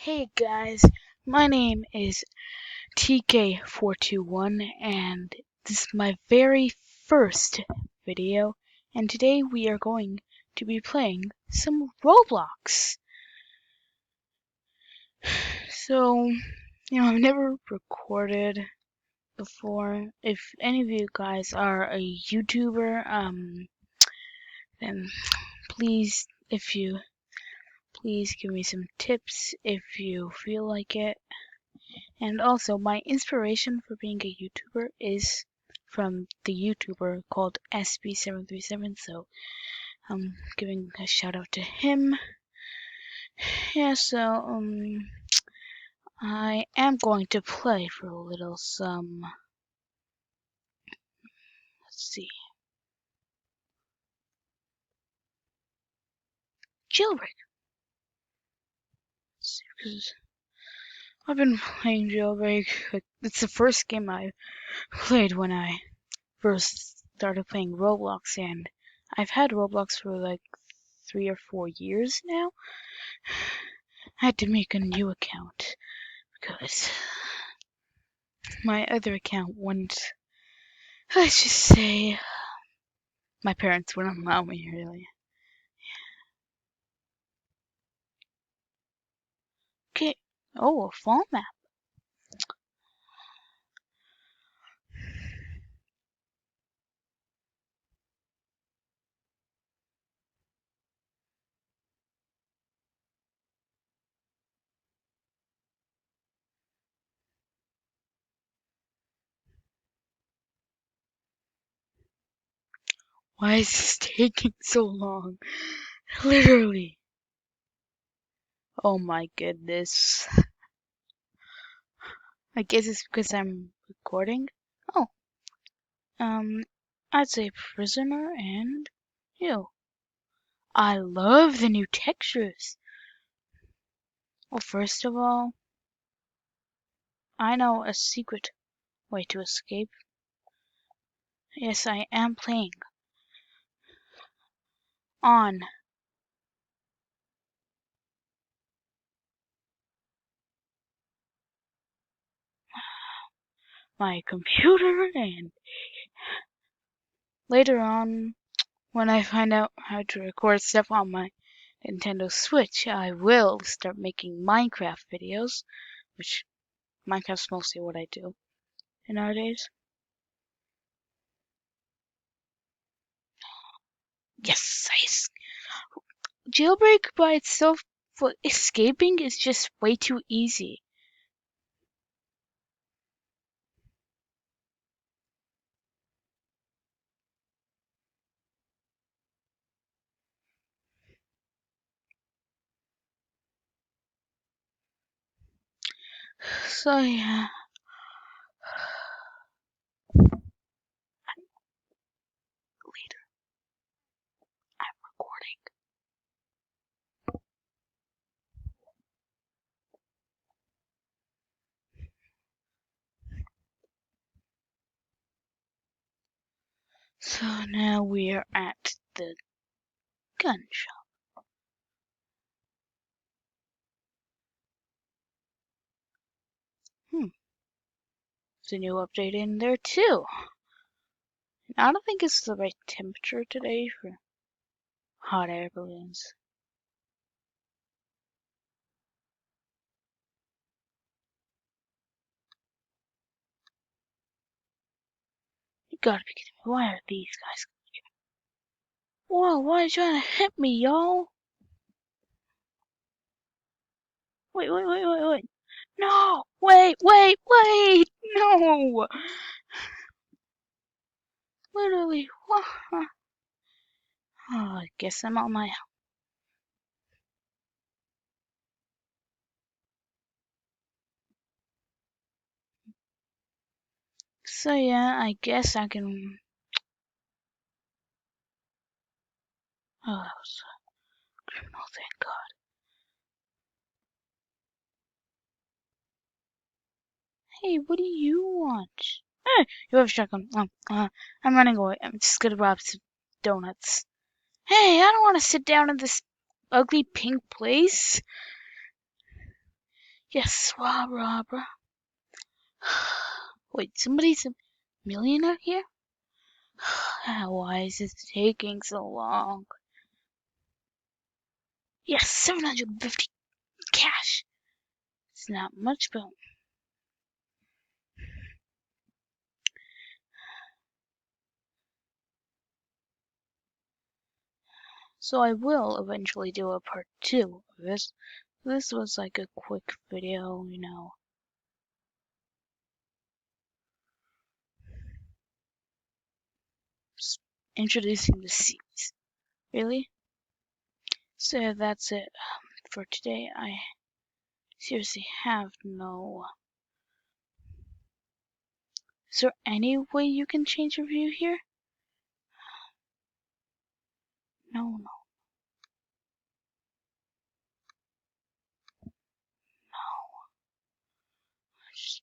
Hey guys, my name is TK421 and this is my very first video, and today we are going to be playing some Roblox. So, I've never recorded before. If any of you guys are a YouTuber, then please give me some tips if you feel like it. And also, my inspiration for being a YouTuber is from the YouTuber called SB737, so I'm giving a shout out to him. Yeah, so, I am going to play for a little let's see, Jailbreak. Let's see, because I've been playing Jailbreak, it's the first game I played when I first started playing Roblox, and I've had Roblox for like 3 or 4 years now. I had to make a new account because my other account wouldn't, let's just say, my parents wouldn't allow me, really. Okay, oh, a fall map. Why is this taking so long? Literally. Oh my goodness. I guess it's because I'm recording. Oh, I'd say prisoner and you. I love the new textures. Well, first of all, I know a secret way to escape. Yes, I am playing on my computer, and later on, when I find out how to record stuff on my Nintendo Switch, I will start making Minecraft videos, which Minecraft's mostly what I do nowadays. Yes, Jailbreak by itself, for escaping is just way too easy. So yeah. Later, I'm recording. So now we are at the gun shop. There's a new update in there too. I don't think it's the right temperature today for hot air balloons. You gotta be kidding me. Why are these guys? Whoa, why are you trying to hit me, y'all? Wait. No! Wait! No! Literally, what? Oh, I guess I'm on my own. So yeah, I guess I can. Oh, that was a criminal, thank God. Hey, what do you want? Hey, you have a shotgun. I'm running away. I'm just gonna rob some donuts. Hey, I don't want to sit down in this ugly pink place. Yes, rah, rah, rah. Wait, somebody's a millionaire here? Why is this taking so long? Yes, 750 cash. It's not much, but so I will eventually do a part 2 of this. This was like a quick video, you know. Just introducing the seeds. Really? So that's it for today. I seriously have no... Is there any way you can change your view here? No. Just,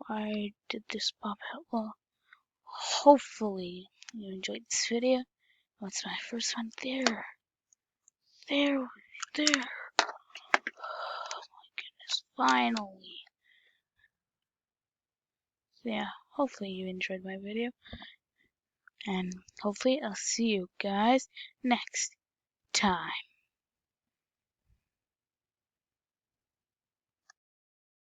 why did this pop out? Well, hopefully you enjoyed this video. What's my first one? There. Oh my goodness, finally. So yeah, hopefully you enjoyed my video. And hopefully I'll see you guys next time.